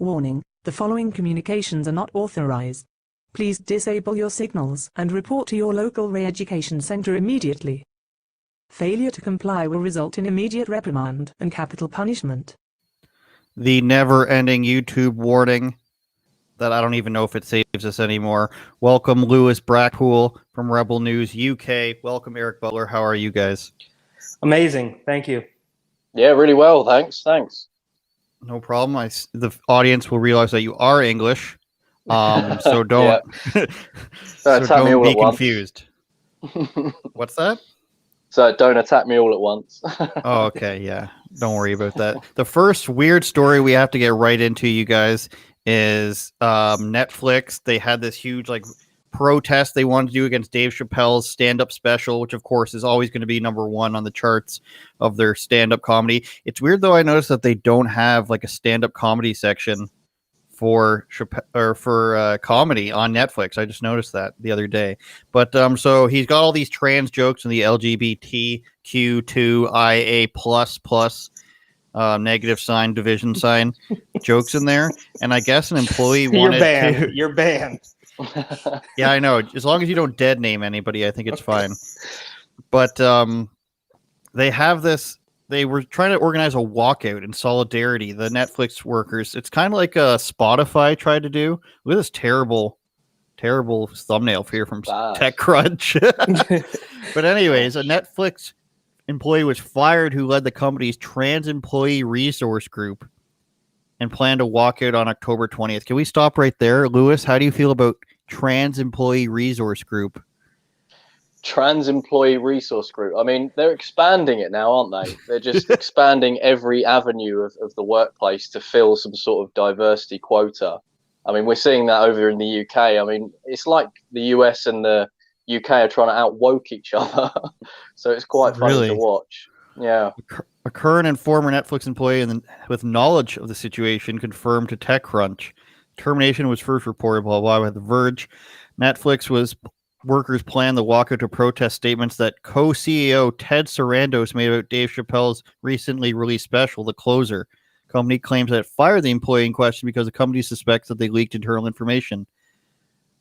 Warning, the following communications are not authorized. Please disable your signals and report to your local re-education center immediately. Failure to comply will result in immediate reprimand and capital punishment. The never-ending YouTube warning that I don't even know if it saves us anymore. Welcome, Lewis Brackpool from Rebel News UK. Welcome, Eric Butler. How are you guys? Amazing. Thank you. Yeah, really well. Thanks. No problem. The audience will realize that you are English, so don't don't be confused. What's that? So don't attack me all at once. Oh, okay. Yeah. Don't worry about that. The first weird story we have to get right into, you guys, is Netflix. They had this huge protest they wanted to do against Dave Chappelle's stand-up special, which of course is always going to be number one on the charts of their stand-up comedy. It's weird though. I noticed that they don't have a stand-up comedy section for comedy on Netflix. I just noticed that the other day. But so he's got all these trans jokes and the LGBTQ2IA++ negative sign, division sign jokes in there. And I guess an employee wanted You're banned. Yeah, I know. As long as you don't dead name anybody, I think it's fine. But they have this. They were trying to organize a walkout in solidarity. The Netflix workers. It's kind of like Spotify tried to do. Look at this terrible thumbnail here from TechCrunch. But anyways, a Netflix employee was fired who led the company's trans employee resource group and plan to walk out on October 20th. Can we stop right there? Lewis, how do you feel about trans employee resource group? Trans employee resource group. I mean, they're expanding it now, aren't they? They're just expanding every avenue of the workplace to fill some sort of diversity quota. I mean, we're seeing that over in the UK. I mean, it's like the US and the UK are trying to out-woke each other. So it's quite funny to watch. Yeah. A current and former Netflix employee with knowledge of the situation confirmed to TechCrunch. Termination was first reported, blah, blah, by The Verge. Netflix workers planned the walkout to protest statements that co-CEO Ted Sarandos made about Dave Chappelle's recently released special, The Closer. Company claims that it fired the employee in question because the company suspects that they leaked internal information.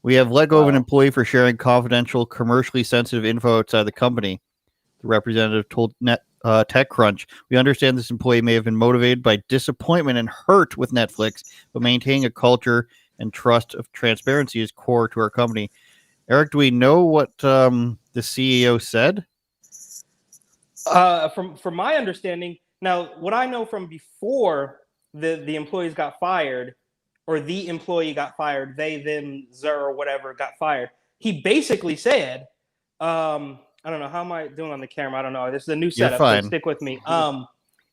We have let go of an employee for sharing confidential, commercially sensitive info outside the company, the representative told TechCrunch. We understand this employee may have been motivated by disappointment and hurt with Netflix, but maintaining a culture and trust of transparency is core to our company. Eric, do we know what the CEO said? From my understanding, now what I know from before the employees got fired, or the employee got fired, they, them, zer, or whatever got fired. He basically said, I don't know, how am I doing on the camera? I don't know. This is a new setup, so stick with me.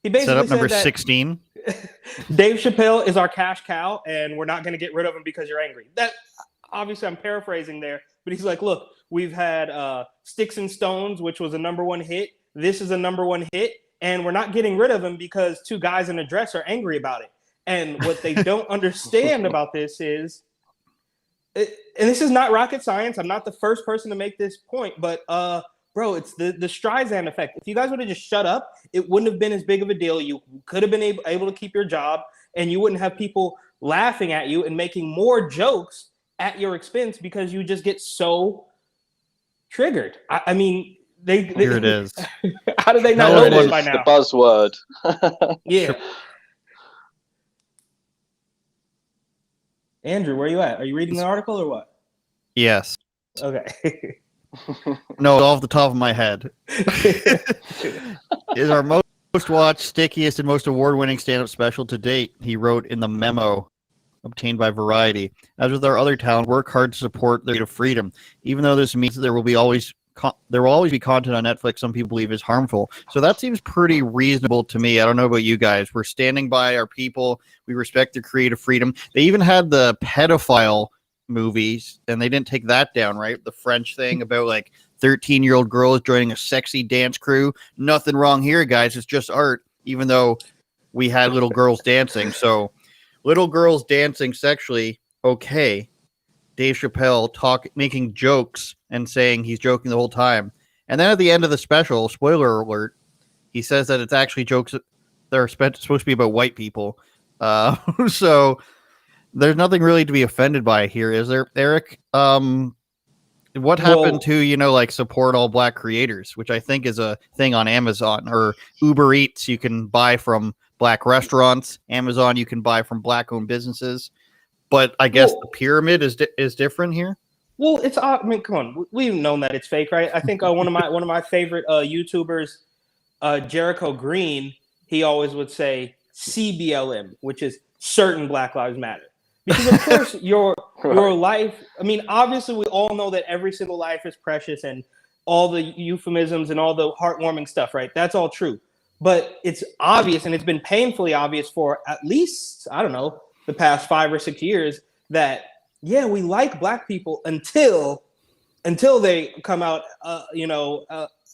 He basically setup said number that 16. Dave Chappelle is our cash cow, and we're not going to get rid of him because you're angry. That obviously I'm paraphrasing there, but he's like, look, we've had Sticks and Stones, which was a #1 hit. This is a #1 hit, and we're not getting rid of him because two guys in a dress are angry about it. And what they don't understand about this is, and this is not rocket science. I'm not the first person to make this point, but bro, it's the Streisand effect. If you guys would have just shut up, it wouldn't have been as big of a deal. You could have been able to keep your job, and you wouldn't have people laughing at you and making more jokes at your expense because you just get so triggered. I mean, here it is. How do they not know this by now? The buzzword. Yeah. Andrew, where are you at? Are you reading the article or what? Yes. Okay. No, it's off the top of my head. Is our most watched, stickiest, and most award-winning stand-up special to date, he wrote in the memo obtained by Variety. As with our other talent, work hard to support their freedom. Even though this means that there will always be content on Netflix some people believe is harmful. So that seems pretty reasonable to me. I don't know about you guys. We're standing by our people. We respect their creative freedom. They even had the pedophile movies, and they didn't take that down, right? The French thing about 13-year-old girls joining a sexy dance crew. Nothing wrong here, guys. It's just art, even though we had little girls dancing. So little girls dancing sexually, okay. Dave Chappelle making jokes and saying he's joking the whole time. And then at the end of the special, spoiler alert, he says that it's actually jokes that are supposed to be about white people. So There's nothing really to be offended by here, is there, Eric? What happened to, like support all black creators, which I think is a thing on Amazon, or Uber Eats, you can buy from black restaurants. Amazon, you can buy from black owned businesses. But I guess the pyramid is different here. Well, I mean, come on, we've known that it's fake, right? I think one of my favorite YouTubers, Jericho Green, he always would say CBLM, which is certain Black Lives Matter. Because of course your life, I mean, obviously we all know that every single life is precious and all the euphemisms and all the heartwarming stuff, right? That's all true. But it's obvious, and it's been painfully obvious for at least, I don't know, the past 5 or 6 years that, yeah, we like black people until they come out,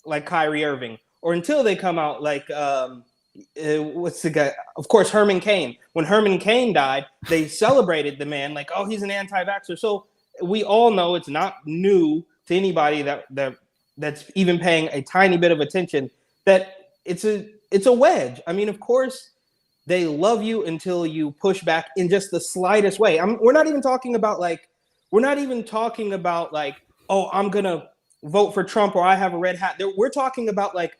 like Kyrie Irving, or until they come out like, what's the guy? Of course, Herman Cain. When Herman Cain died, they celebrated the man like, oh, he's an anti-vaxxer. So we all know it's not new to anybody that's even paying a tiny bit of attention that it's a wedge. I mean, of course, they love you until you push back in just the slightest way. We're not even talking about like, oh, I'm gonna vote for Trump or I have a red hat. We're talking about like,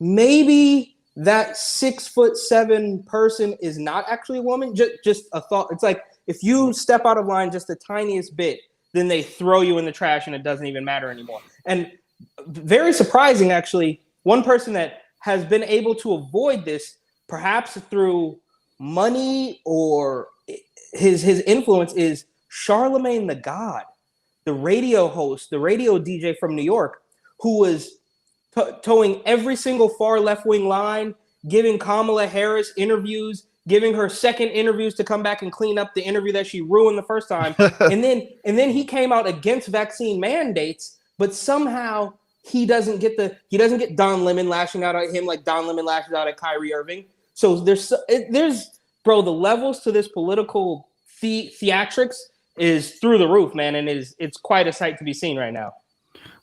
maybe that 6'7" person is not actually a woman. Just a thought. It's like if you step out of line just the tiniest bit, then they throw you in the trash and it doesn't even matter anymore. And very surprising, actually, one person that has been able to avoid this, perhaps through money or his influence, is Charlemagne the God, the radio host, the radio DJ from New York, who was towing every single far left-wing line, giving Kamala Harris interviews, giving her second interviews to come back and clean up the interview that she ruined the first time. and then he came out against vaccine mandates, but somehow he doesn't get Don Lemon lashing out at him like Don Lemon lashes out at Kyrie Irving. So there's the levels to this political theatrics is through the roof, man, and it's quite a sight to be seen right now.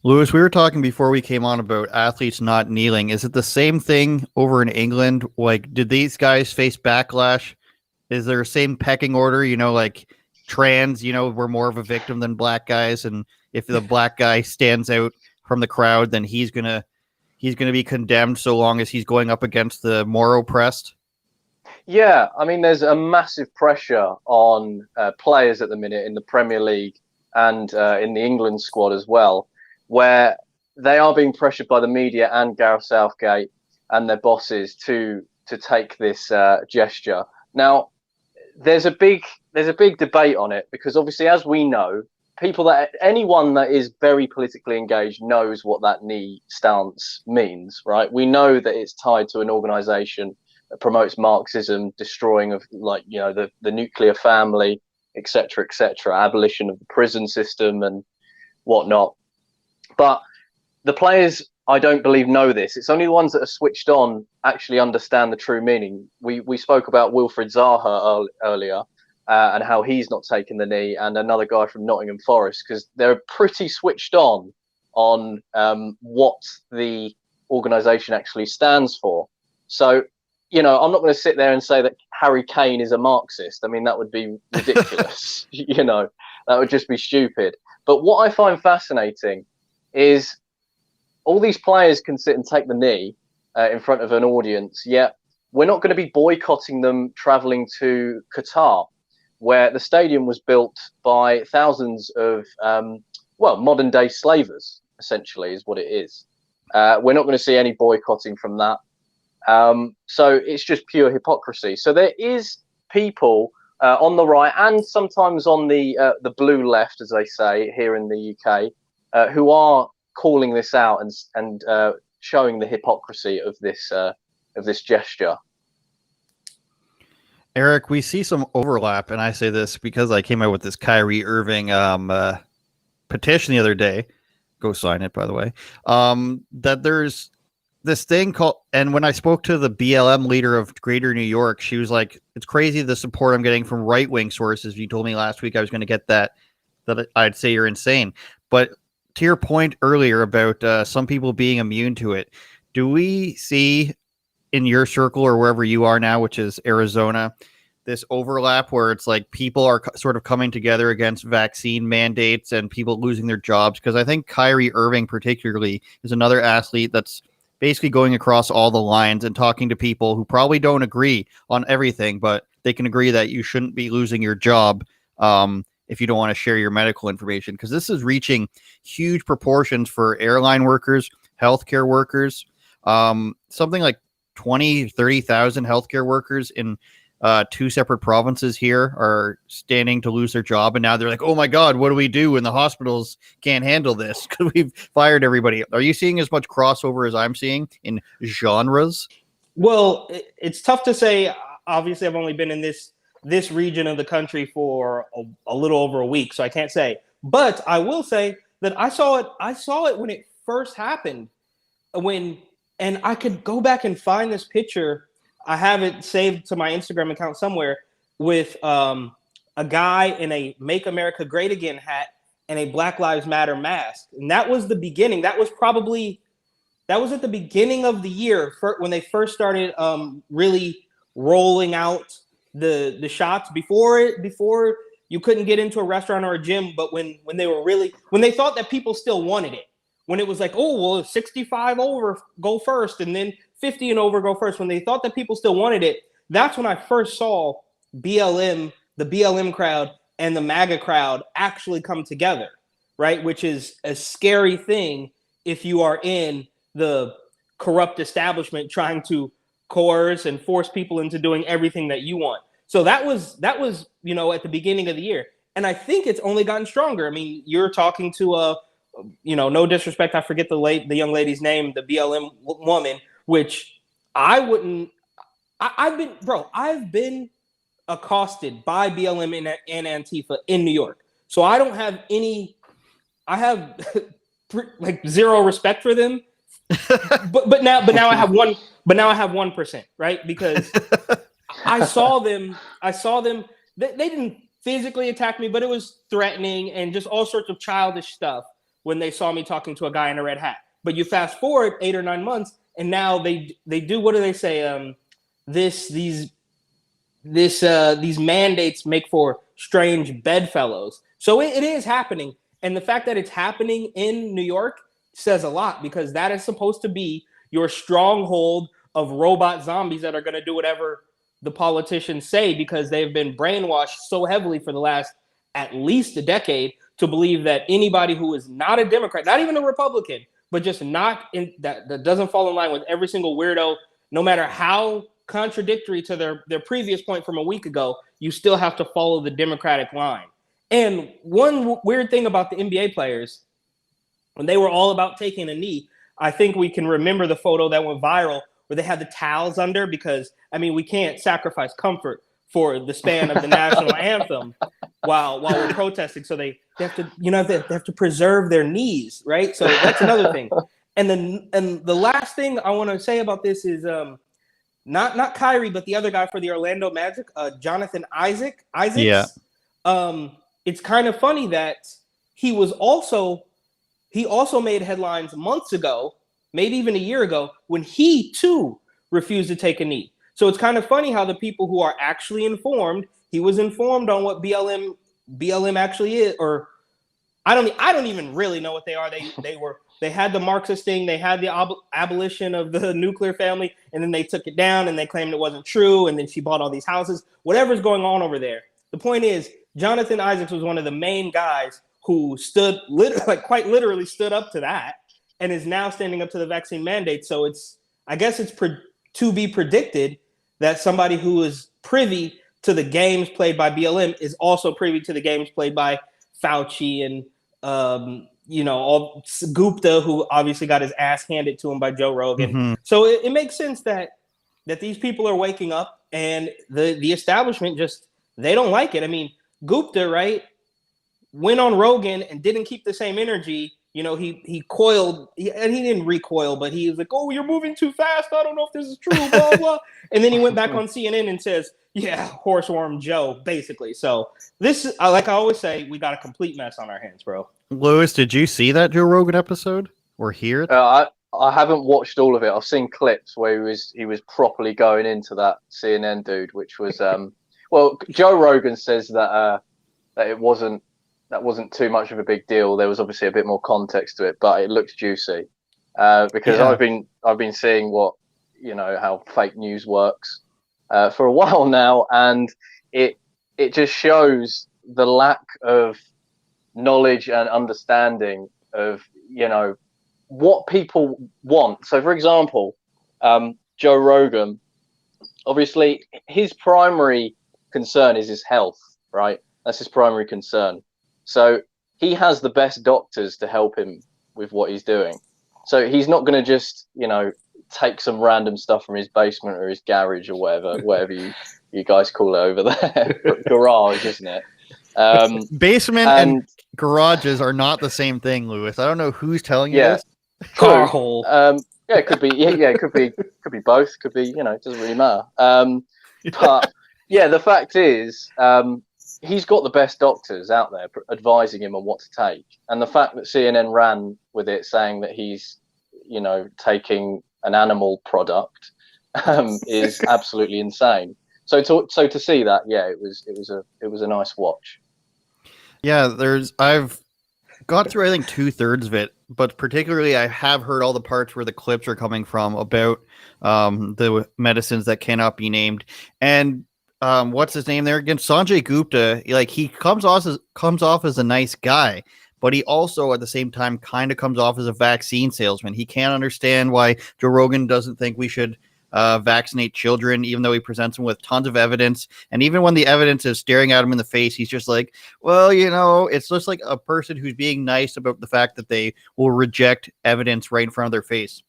Lewis, we were talking before we came on about athletes not kneeling. Is it the same thing over in England? Like, did these guys face backlash? Is there a same pecking order? Like trans, were more of a victim than black guys, and if the black guy stands out from the crowd, then he's gonna be condemned so long as he's going up against the more oppressed. Yeah, I mean, there's a massive pressure on players at the minute in the Premier League and in the England squad as well, where they are being pressured by the media and Gareth Southgate and their bosses to take this gesture. Now, there's a big debate on it because obviously, as we know, anyone that is very politically engaged knows what that knee stance means, right? We know that it's tied to an organization that promotes Marxism, destroying of the nuclear family, etc., abolition of the prison system and whatnot. But the players, I don't believe, know this. It's only the ones that are switched on actually understand the true meaning. We spoke about Wilfried Zaha earlier and how he's not taken the knee, and another guy from Nottingham Forest, because they're pretty switched on what the organisation actually stands for. So, I'm not going to sit there and say that Harry Kane is a Marxist. I mean, that would be ridiculous. That would just be stupid. But what I find fascinating is all these players can sit and take the knee in front of an audience, yet we're not going to be boycotting them traveling to Qatar, where the stadium was built by thousands of, modern day slavers, essentially, is what it is. We're not going to see any boycotting from that. So it's just pure hypocrisy. So there is people on the right and sometimes on the blue left, as they say here in the UK, who are calling this out and showing the hypocrisy of this gesture. Eric, we see some overlap, and I say this because I came out with this Kyrie Irving petition the other day. Go sign it, by the way. That there's this thing called, and when I spoke to the BLM leader of Greater New York, she was like, "It's crazy the support I'm getting from right-wing sources. You told me last week I was going to get that I'd say you're insane." But to your point earlier about some people being immune to it, do we see in your circle or wherever you are now, which is Arizona, this overlap where it's like people are sort of coming together against vaccine mandates and people losing their jobs. Because I think Kyrie Irving particularly is another athlete that's basically going across all the lines and talking to people who probably don't agree on everything, but they can agree that you shouldn't be losing your job if you don't want to share your medical information. Because this is reaching huge proportions for airline workers, healthcare workers, something like 30,000 healthcare workers in 2 separate provinces here are standing to lose their job. And now they're like, oh my God, what do we do? And the hospitals can't handle this because we've fired everybody. Are you seeing as much crossover as I'm seeing in genres? Well, it's tough to say. Obviously, I've only been in this region of the country for a little over a week, so I can't say. But I will say that I saw it when it first happened. And I could go back and find this picture. I have it saved to my Instagram account somewhere with a guy in a Make America Great Again hat and a Black Lives Matter mask. And that was the beginning. That was at the beginning of the year when they first started really rolling out the shots before you couldn't get into a restaurant or a gym. But when they thought that people still wanted it, when it was like, oh, well, 65 over go first, and then 50 and over go first, when they thought that people still wanted it, that's when I first saw the BLM crowd and the MAGA crowd actually come together, right? Which is a scary thing if you are in the corrupt establishment trying to coerce and force people into doing everything that you want. So that was, at the beginning of the year. And I think it's only gotten stronger. I mean, you're talking to no disrespect, I forget the young lady's name, the BLM woman, which I've been accosted by BLM and Antifa in New York. So I don't have I have like zero respect for them. but now I have 1%, right? Because I saw them, they didn't physically attack me, but it was threatening and just all sorts of childish stuff when they saw me talking to a guy in a red hat. But you fast forward 8 or 9 months, and now they do, what do they say? These mandates make for strange bedfellows. So it is happening. And the fact that it's happening in New York says a lot, because that is supposed to be your stronghold of robot zombies that are going to do whatever the politicians say, because they've been brainwashed so heavily for the last at least a decade to believe that anybody who is not a Democrat, not even a Republican, but just not in that doesn't fall in line with every single weirdo, no matter how contradictory to their previous point from a week ago, you still have to follow the Democratic line. And one weird thing about the NBA players, when they were all about taking a knee, I think we can remember the photo that went viral where they had the towels under, because, I mean, we can't sacrifice comfort for the span of the national anthem while we're protesting. So they have to, they have to preserve their knees, right? So that's another thing. And the last thing I want to say about this is not Kyrie, but the other guy for the Orlando Magic, Jonathan Isaacs. Yeah. It's kind of funny that he also made headlines months ago, maybe even a year ago, when he too refused to take a knee. So it's kind of funny how the people who are actually informed, he was informed on what BLM actually is, or I don't even really know what they are. They had the Marxist thing, they had the abolition of the nuclear family, and then they took it down and they claimed it wasn't true, and then she bought all these houses. Whatever's going on over there. The point is, Jonathan Isaacs was one of the main guys who quite literally stood up to that, and is now standing up to the vaccine mandate. So I guess it's to be predicted that somebody who is privy to the games played by BLM is also privy to the games played by Fauci and all Gupta, who obviously got his ass handed to him by Joe Rogan. Mm-hmm. So it makes sense that these people are waking up, and the establishment they don't like it. I mean, Gupta, right, went on Rogan and didn't keep the same energy. He coiled, and he didn't recoil, but he was like, "Oh, you're moving too fast. I don't know if this is true." Blah blah. And then he went back on CNN and says, "Yeah, horseworm Joe," basically. So this, like I always say, we got a complete mess on our hands, bro. Lewis, did you see that Joe Rogan episode or hear it? I haven't watched all of it. I've seen clips where he was properly going into that CNN dude, which was Well, Joe Rogan says that that wasn't too much of a big deal. There was obviously a bit more context to it, but it looked juicy. Because Yeah. I've been seeing how fake news works for a while now, and it just shows the lack of knowledge and understanding of what people want. So, for example, Joe Rogan, obviously, his primary concern is his health, right? That's his primary concern. So he has the best doctors to help him with what he's doing. So he's not going to just, take some random stuff from his basement or his garage or whatever you guys call it over there. Garage, isn't it? Basement and garages are not the same thing, Lewis. I don't know who's telling you this. Car hole. Yeah, it could be. Yeah, it could be both. Could be. It doesn't really matter. But yeah, the fact is, he's got the best doctors out there advising him on what to take, and the fact that CNN ran with it saying that he's, taking an animal product, is absolutely insane. So to see that, yeah, it was a nice watch. Yeah, I've got through I think 2/3 of it, but particularly I have heard all the parts where the clips are coming from about the medicines that cannot be named. And what's his name there again? Sanjay Gupta. Like, he comes off as a nice guy, but he also at the same time kind of comes off as a vaccine salesman. He can't understand why Joe Rogan doesn't think we should vaccinate children, even though he presents them with tons of evidence. And even when the evidence is staring at him in the face, he's just like, well, it's just like a person who's being nice about the fact that they will reject evidence right in front of their face.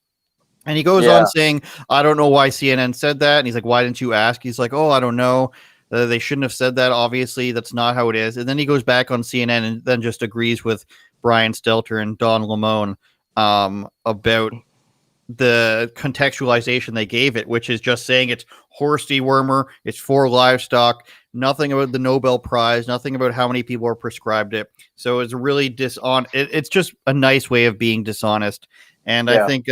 And he goes on saying, I don't know why CNN said that. And he's like, why didn't you ask? He's like, oh, I don't know. They shouldn't have said that. Obviously, that's not how it is. And then he goes back on CNN and then just agrees with Brian Stelter and Don Lemon about the contextualization they gave it, which is just saying it's horse dewormer, it's for livestock, nothing about the Nobel Prize, nothing about how many people are prescribed it. So it's really it's just a nice way of being dishonest. And I think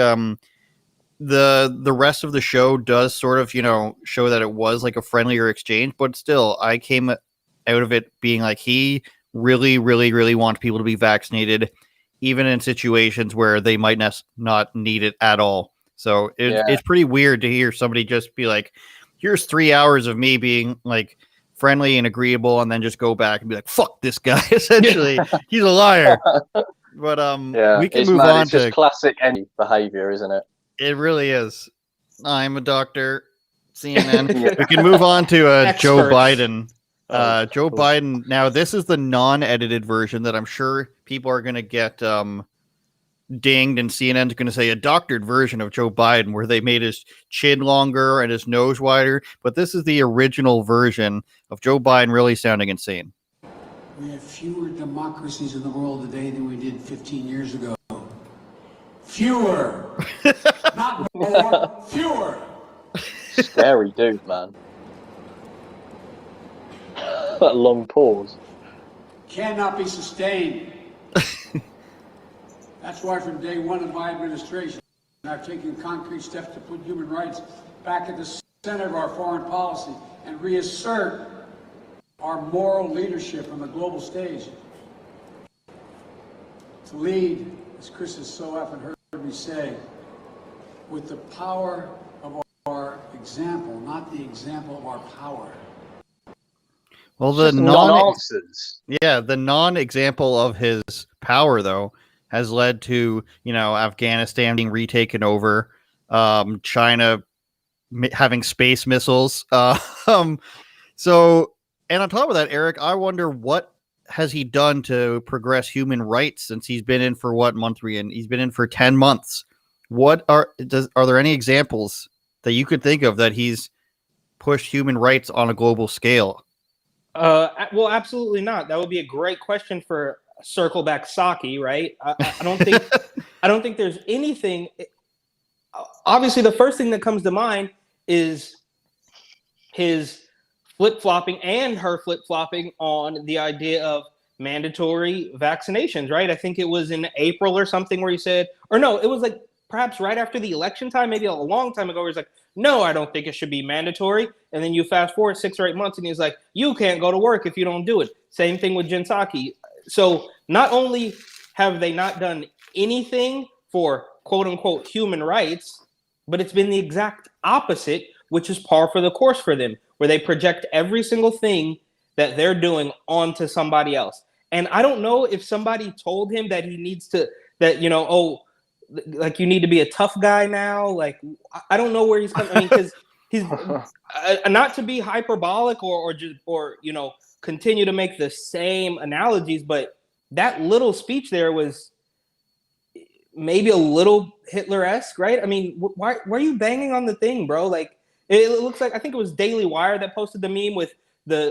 the rest of the show does sort of, show that it was like a friendlier exchange, but still I came out of it being like, he really, really, really wants people to be vaccinated, even in situations where they might not need it at all. So it's pretty weird to hear somebody just be like, here's 3 hours of me being like friendly and agreeable, and then just go back and be like, fuck this guy. Essentially, he's a liar. But we can move on. It's just classic any behavior, isn't it? It really is. I'm a doctor. CNN. We can move on to Joe Biden. Joe Biden. Now, this is the non-edited version that I'm sure people are going to get dinged, and CNN's going to say a doctored version of Joe Biden where they made his chin longer and his nose wider. But this is the original version of Joe Biden really sounding insane. We have fewer democracies in the world today than we did 15 years ago. Fewer. Not more, fewer. Scary dude, man. That long pause. Cannot be sustained. That's why from day one of my administration, I've taken concrete steps to put human rights back at the center of our foreign policy and reassert our moral leadership on the global stage. To lead, as Chris has so often heard me say, with the power of our example, not the example of our power. Well, the non-example of his power, though, has led to, Afghanistan being retaken over, China having space missiles. So, and on top of that, Eric, I wonder what has he done to progress human rights since he's been in for what month? He's been in for 10 months. Are there any examples that you could think of that he's pushed human rights on a global scale? Well, absolutely not. That would be a great question for Circle Back Saki, right? I don't think I don't think there's anything. Obviously, the first thing that comes to mind is his flip-flopping and her flip-flopping on the idea of mandatory vaccinations, right? I think it was in April or something where he said, or no, it was like perhaps right after the election time, maybe a long time ago, where he's like, no, I don't think it should be mandatory. And then you fast forward 6 or 8 months, and he's like, you can't go to work if you don't do it. Same thing with Jen Psaki. So not only have they not done anything for quote unquote human rights, but it's been the exact opposite, which is par for the course for them, where they project every single thing that they're doing onto somebody else. And I don't know if somebody told him that he needs to, that, you know, oh, like you need to be a tough guy now. Like, I don't know where he's coming. I mean, because he's not to be hyperbolic or you know, continue to make the same analogies, but that little speech there was maybe a little Hitler-esque, right? I mean, why are you banging on the thing, bro? Like, it looks like, I think it was Daily Wire that posted the meme with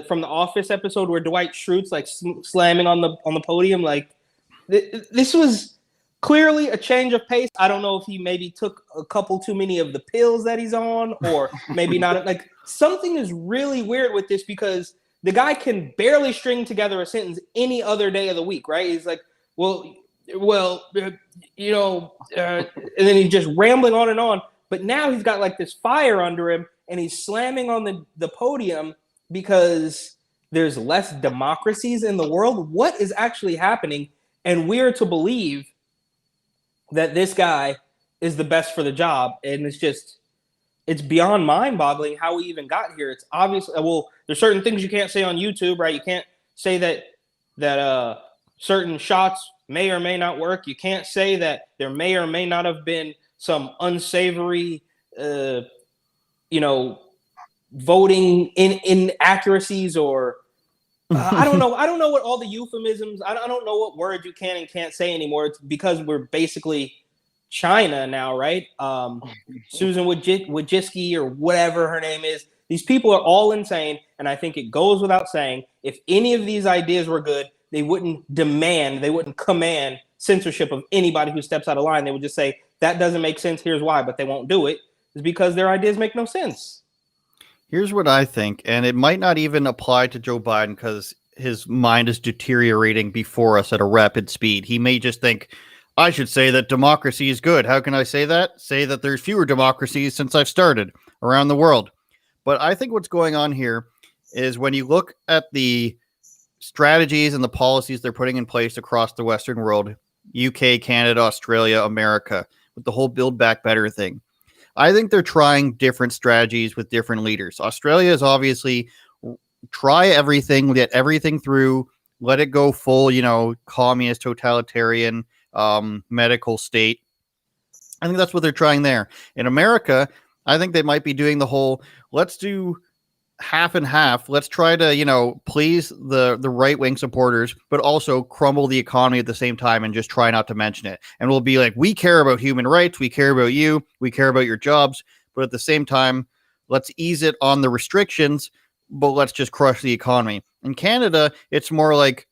from the Office episode where Dwight Schrute's like slamming on the podium. Like, this was clearly a change of pace. I don't know if he maybe took a couple too many of the pills that he's on, or maybe not. Like, something is really weird with this, because the guy can barely string together a sentence any other day of the week, right? He's like, well, you know, and then he's just rambling on and on. But now he's got like this fire under him, and he's slamming on the podium because there's less democracies in the world. What is actually happening? And we're to believe that this guy is the best for the job. And it's beyond mind-boggling how we even got here. It's obvious. Well, there's certain things you can't say on YouTube, right? You can't say that certain shots may or may not work. You can't say that there may or may not have been some unsavory, you know, voting inaccuracies, or I don't know. I don't know what all the euphemisms. I don't know what words you can and can't say anymore. It's because we're basically China now, right? Susan Wojcicki or whatever her name is. These people are all insane, and I think it goes without saying, if any of these ideas were good, they wouldn't command censorship of anybody who steps out of line. They would just say, that doesn't make sense, here's why, but they won't do it. It's because their ideas make no sense. Here's what I think, and it might not even apply to Joe Biden because his mind is deteriorating before us at a rapid speed. He may just think, I should say that democracy is good. How can I say that? Say that there's fewer democracies since I've started around the world. But I think what's going on here is when you look at the strategies and the policies they're putting in place across the Western world, UK, Canada, Australia, America, with the whole Build Back Better thing, I think they're trying different strategies with different leaders. Australia is obviously try everything, get everything through, let it go full, you know, communist, totalitarian, medical state. I think that's what they're trying there. In America, I think they might be doing the whole, let's do half and half. Let's try to, you know, please the right-wing supporters, but also crumble the economy at the same time and just try not to mention it. And we'll be like, we care about human rights. We care about you. We care about your jobs. But at the same time, let's ease it on the restrictions, but let's just crush the economy. In Canada, it's more like,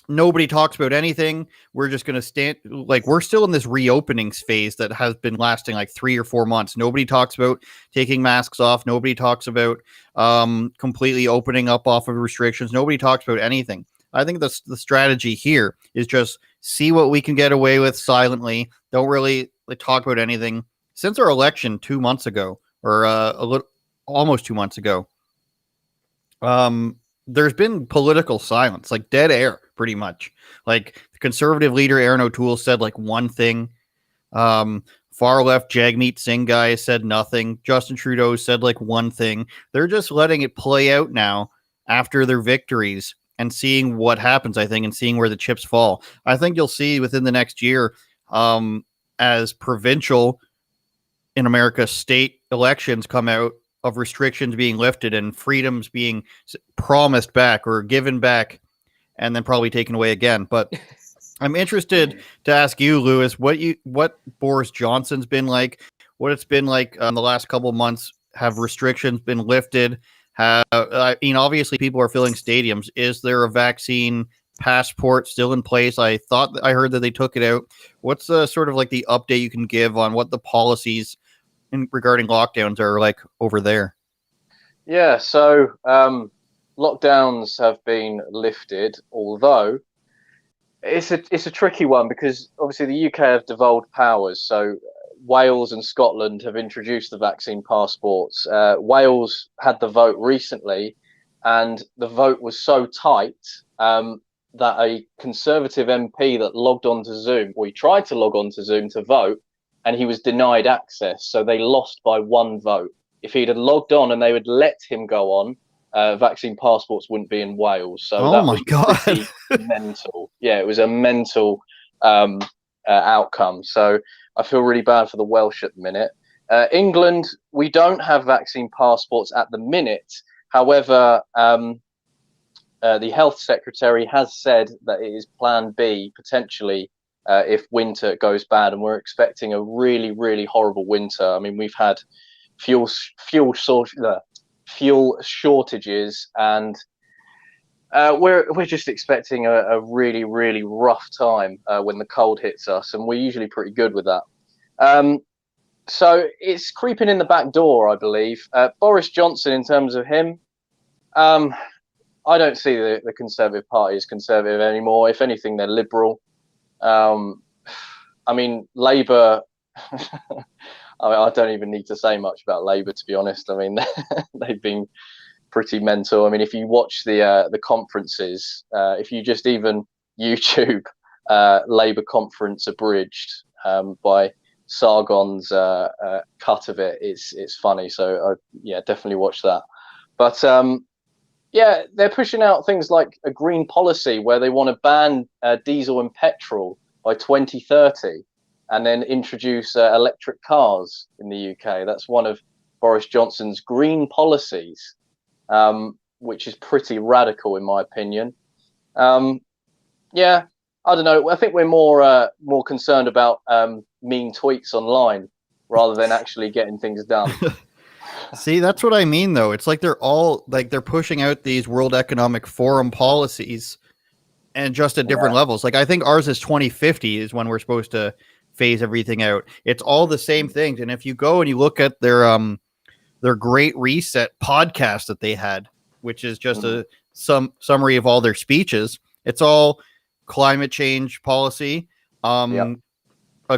nobody talks about anything. We're just going to stand, like, we're still in this reopening phase that has been lasting like 3 or 4 months. Nobody talks about taking masks off. Nobody talks about completely opening up off of restrictions. Nobody talks about anything. I think the strategy here is just see what we can get away with silently. Don't really talk about anything. Since our election 2 months ago, or almost 2 months ago, there's been political silence, like dead air, pretty much. Like the conservative leader Aaron O'Toole said like one thing. Far left Jagmeet Singh guy said nothing. Justin Trudeau said like one thing. They're just letting it play out now after their victories and seeing what happens, I think, and seeing where the chips fall. I think you'll see within the next year, as provincial in America state elections come out, of restrictions being lifted and freedoms being promised back or given back and then probably taken away again. But I'm interested to ask you, Lewis, what Boris Johnson's been like, what it's been like in the last couple of months. Have restrictions been lifted? I mean, obviously people are filling stadiums. Is there a vaccine passport still in place? I heard that they took it out. What's sort of like the update you can give on what the policies regarding lockdowns are like over there? Yeah, so lockdowns have been lifted, although it's a tricky one because obviously the UK have devolved powers. So Wales and Scotland have introduced the vaccine passports. Wales had the vote recently, and the vote was so tight that a Conservative MP that logged on to Zoom, or he tried to log on to Zoom to vote, and he was denied access. So they lost by one vote. If he'd have logged on and they would let him go on, vaccine passports wouldn't be in Wales. So that was pretty mental. Yeah, it was a mental outcome. So I feel really bad for the Welsh at the minute. England, we don't have vaccine passports at the minute. However, the health secretary has said that it is plan B potentially if winter goes bad, and we're expecting a really, really horrible winter. I mean, we've had fuel shortages, and we're just expecting a really, really rough time when the cold hits us, and we're usually pretty good with that. So it's creeping in the back door, I believe. Boris Johnson, in terms of him, I don't see the Conservative Party as conservative anymore. If anything, they're liberal. I mean, Labour. I don't even need to say much about Labour, to be honest. I mean, they've been pretty mental. I mean, if you watch the conferences, if you just even YouTube Labour conference abridged by Sargon's cut of it, it's funny. So yeah, definitely watch that. But yeah, they're pushing out things like a green policy where they want to ban diesel and petrol by 2030. And then introduce electric cars in the UK. That's one of Boris Johnson's green policies, which is pretty radical in my opinion. Yeah, I don't know. I think we're more concerned about mean tweets online rather than actually getting things done. See, that's what I mean, though. It's like they're pushing out these World Economic Forum policies, and just at different levels. Like I think ours is 2050 is when we're supposed to phase everything out. It's all the same things. And if you go and you look at their Great Reset podcast that they had, which is just some summary of all their speeches, it's all climate change policy, a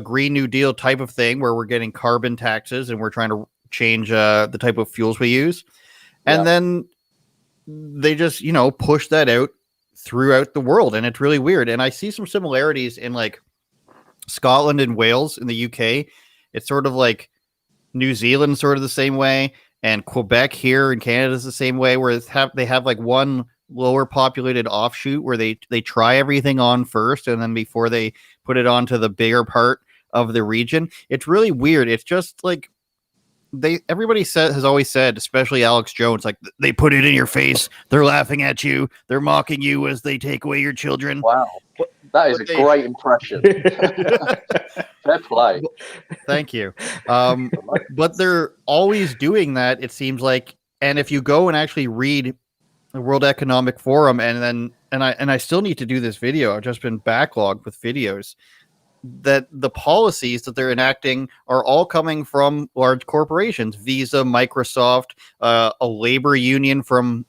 Green New Deal type of thing where we're getting carbon taxes and we're trying to change the type of fuels we use. And then they just, push that out throughout the world. And it's really weird. And I see some similarities in like Scotland and Wales in the UK. It's sort of like New Zealand, sort of the same way, and Quebec here in Canada is the same way, where they have like one lower populated offshoot where they try everything on first, and then before they put it onto the bigger part of the region. It's really weird. It's just like everybody has always said, especially Alex Jones, like they put it in your face, they're laughing at you, they're mocking you as they take away your children. Wow. That is a great impression. Fair play. Thank you. But they're always doing that, it seems like. And if you go and actually read the World Economic Forum, and I still need to do this video. I've just been backlogged with videos. That the policies that they're enacting are all coming from large corporations, Visa, Microsoft, a labor union from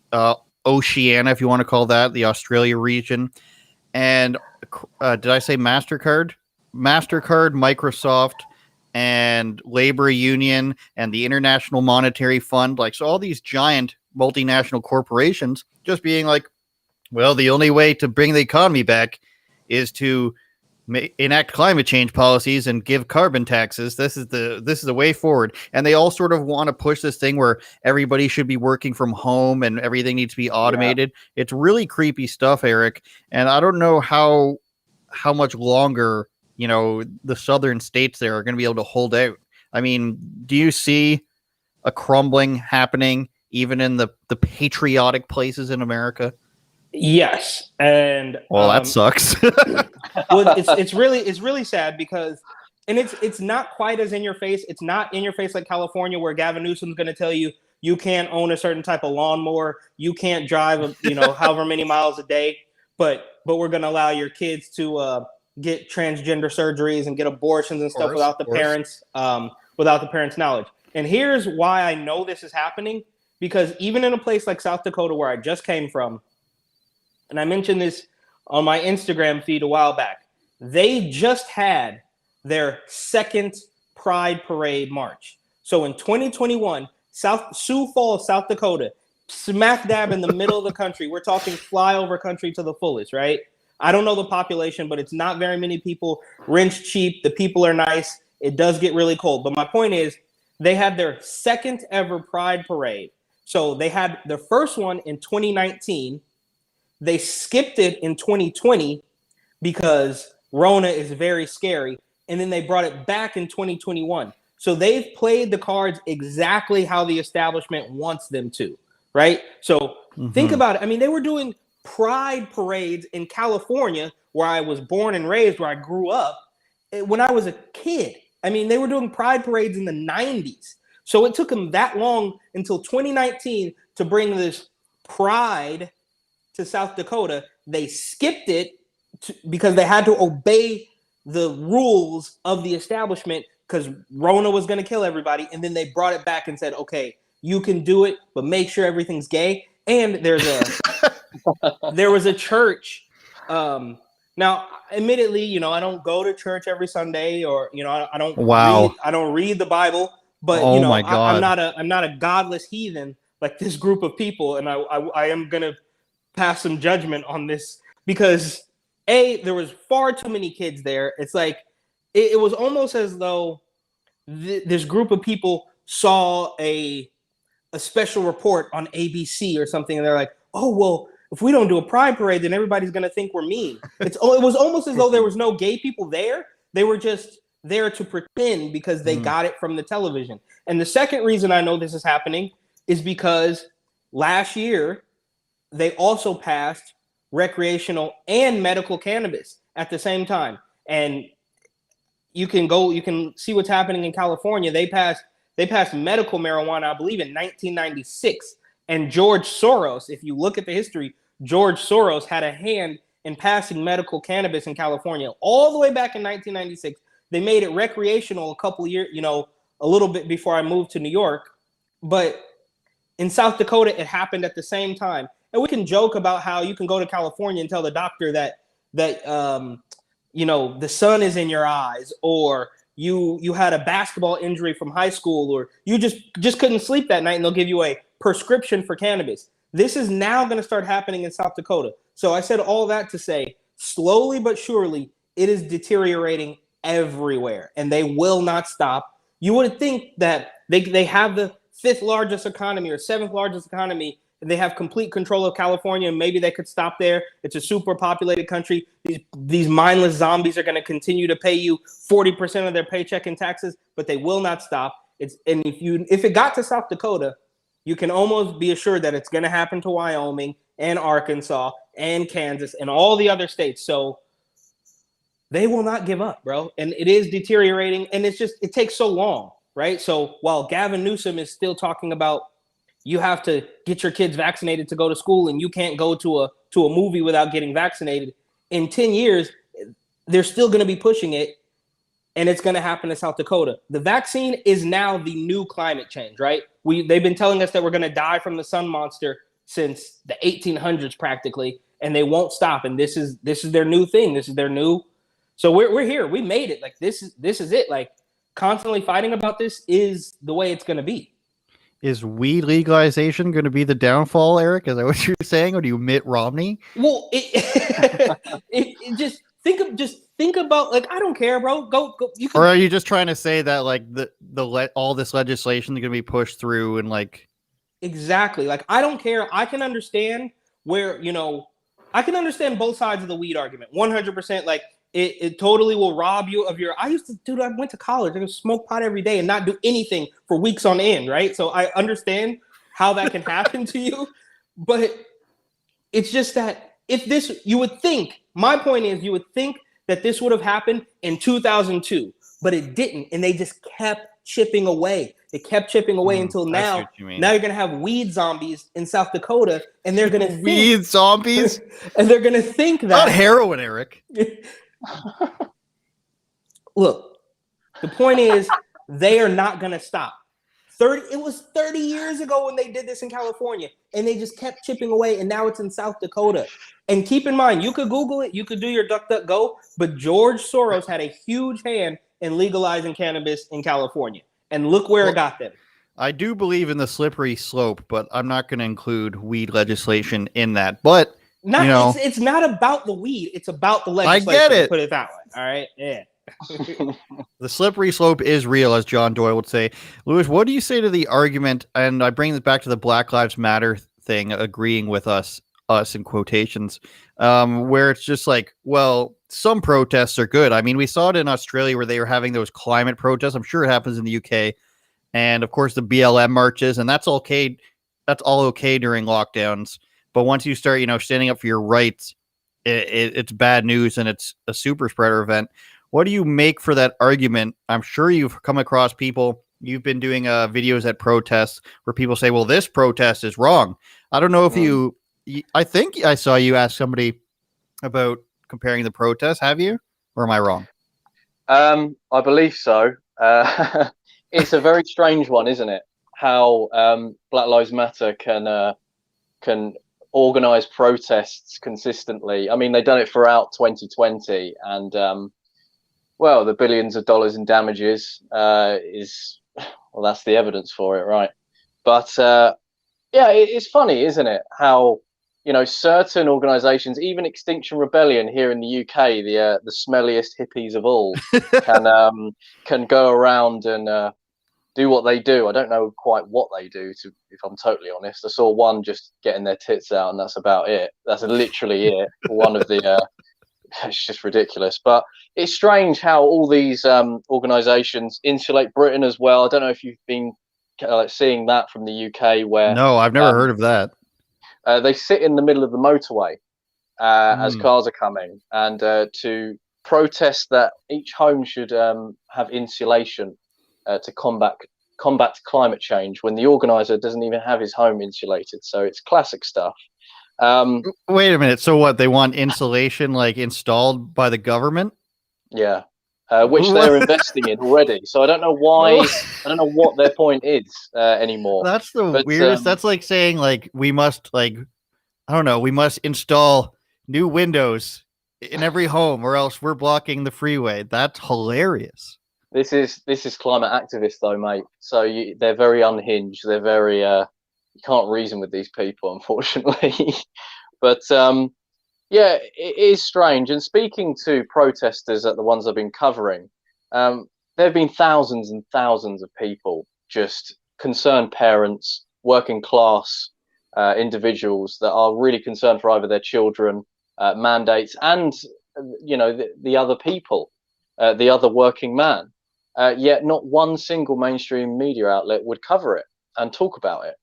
Oceania, if you want to call that, the Australia region. And did I say MasterCard? MasterCard, Microsoft, and Labor Union, and the International Monetary Fund. Like, so all these giant multinational corporations just being like, well, the only way to bring the economy back is to enact climate change policies and give carbon taxes. This is the way forward. And they all sort of want to push this thing where everybody should be working from home and everything needs to be automated. Yeah. It's really creepy stuff, Eric. And I don't know how much longer, the southern states there are going to be able to hold out. I mean, do you see a crumbling happening even in the patriotic places in America? Yes. And well, that sucks. Well, it's really sad because, and it's not quite as in your face. It's not in your face like California, where Gavin Newsom's going to tell you can't own a certain type of lawnmower, you can't drive, however many miles a day, but we're going to allow your kids to get transgender surgeries and get abortions and stuff without the parents' knowledge. And here's why I know this is happening, because even in a place like South Dakota, where I just came from, and I mentioned this on my Instagram feed a while back, they just had their second Pride Parade march. So in 2021, Sioux Falls, South Dakota, smack dab in the middle of the country. We're talking flyover country to the fullest, right? I don't know the population, but it's not very many people. Rent's cheap. The people are nice. It does get really cold. But my point is, they had their second ever Pride Parade. So they had their first one in 2019. They skipped it in 2020 because Rona is very scary. And then they brought it back in 2021. So they've played the cards exactly how the establishment wants them to, right? So think about it. I mean, they were doing Pride parades in California, where I was born and raised, where I grew up, when I was a kid. I mean, they were doing Pride parades in the 90s. So it took them that long until 2019 to bring this Pride to South Dakota. They skipped it because they had to obey the rules of the establishment because Rona was going to kill everybody. And then they brought it back and said, okay, you can do it, but make sure everything's gay. And there was a church. Now, admittedly, you know, I don't go to church every Sunday, or you know, I don't read the Bible. But you know, I'm not a godless heathen like this group of people, and I am gonna pass some judgment on this because there was far too many kids there. It's like it was almost as though this group of people saw a special report on ABC or something, and they're like, oh well, if we don't do a Pride parade, then everybody's gonna think we're mean. It was almost as though there was no gay people there. They were just there to pretend because they got it from the television. And the second reason I know this is happening is because last year they also passed recreational and medical cannabis at the same time. And you can see what's happening in California. They passed medical marijuana, I believe, in 1996. And George Soros, if you look at the history, George Soros had a hand in passing medical cannabis in California all the way back in 1996. They made it recreational a couple of years, you know, a little bit before I moved to New York. But in South Dakota, it happened at the same time. And we can joke about how you can go to California and tell the doctor that you know, the sun is in your eyes, or you had a basketball injury from high school, or you just couldn't sleep that night, and they'll give you a prescription for cannabis. This is now going to start happening in South Dakota. So I said all that to say, slowly but surely, it is deteriorating everywhere, and they will not stop. You would think that they have the 5th largest economy or 7th largest economy, and they have complete control of California, and maybe they could stop there. It's a super populated country. These mindless zombies are going to continue to pay you 40% of their paycheck in taxes, but they will not stop. And if it got to South Dakota, you can almost be assured that it's going to happen to Wyoming and Arkansas and Kansas and all the other states. So they will not give up, bro. And it is deteriorating, and it takes so long, right? So while Gavin Newsom is still talking about you have to get your kids vaccinated to go to school, and you can't go to a movie without getting vaccinated, in 10 years, they're still going to be pushing it, and it's going to happen in South Dakota. The vaccine is now the new climate change, right? They've been telling us that we're going to die from the sun monster since the 1800s practically, and they won't stop. And this is their new thing. This is their new. So we're here. We made it. Like this is it. Like constantly fighting about this is the way it's going to be. Is weed legalization going to be the downfall, Eric? Is that what you're saying, or do you Mitt Romney? Well, it just think about, like, I don't care, bro. Go. Or are you just trying to say that like all this legislation is going to be pushed through and like exactly, like I don't care. I can understand where I can understand both sides of the weed argument 100%. Like it totally will rob you of your. I went to college. I could smoke pot every day and not do anything for weeks on end, right? So I understand how that can happen to you, but it's just that you would think that this would have happened in 2002, but it didn't, and they just kept chipping away. They kept chipping away until now. Now you're gonna have weed zombies in South Dakota, and they're gonna weed zombies, and they're gonna think that not heroin, Eric. Look, the point is they are not gonna stop. It was 30 years ago when they did this in California, and they just kept chipping away, and now it's in South Dakota. And keep in mind, you could Google it, you could do your DuckDuckGo, but George Soros had a huge hand and legalizing cannabis in California. And look where it got them. I do believe in the slippery slope, but I'm not going to include weed legislation in that. But it's not about the weed; it's about the legislation. I get it. To put it that way. All right, yeah. The slippery slope is real, as John Doyle would say. Lewis, what do you say to the argument? And I bring this back to the Black Lives Matter thing, agreeing with us in quotations, where it's just like, well, some protests are good. I mean, we saw it in Australia where they were having those climate protests. I'm sure it happens in the UK. And of course, the BLM marches, and that's okay. That's all okay during lockdowns. But once you start, standing up for your rights, it's bad news, and it's a super spreader event. What do you make for that argument? I'm sure you've come across people. You've been doing videos at protests where people say, "Well, this protest is wrong." I don't know if I think I saw you ask somebody about comparing the protests. Have you, or am I wrong? I believe so. It's a very strange one, isn't it? How Black Lives Matter can organize protests consistently. I mean, they've done it throughout 2020, and the billions of dollars in damages that's the evidence for it, right? But it's funny, isn't it? How certain organizations, even Extinction Rebellion here in the UK, the smelliest hippies of all, can go around and do what they do. I don't know quite what they do, if I'm totally honest. I saw one just getting their tits out, and that's about it. That's literally it. One of the it's just ridiculous. But it's strange how all these organizations insulate Britain as well. I don't know if you've been seeing that from the UK, where no, I've never heard of that. They sit in the middle of the motorway as cars are coming, and to protest that each home should have insulation to combat climate change, when the organizer doesn't even have his home insulated. So it's classic stuff. Wait a minute. So what? They want insulation installed by the government? Yeah. Which they're investing in already. So I don't know why. I don't know what their point is anymore. That's the weirdest. That's like saying we must I don't know. We must install new windows in every home, or else we're blocking the freeway. That's hilarious. This is climate activists, though, mate. So they're very unhinged. They're very you can't reason with these people, unfortunately. But it is strange. And speaking to protesters, the ones I've been covering, there have been thousands and thousands of people, just concerned parents, working class individuals that are really concerned for either their children, mandates, and the other people, the other working man. Yet not one single mainstream media outlet would cover it and talk about it,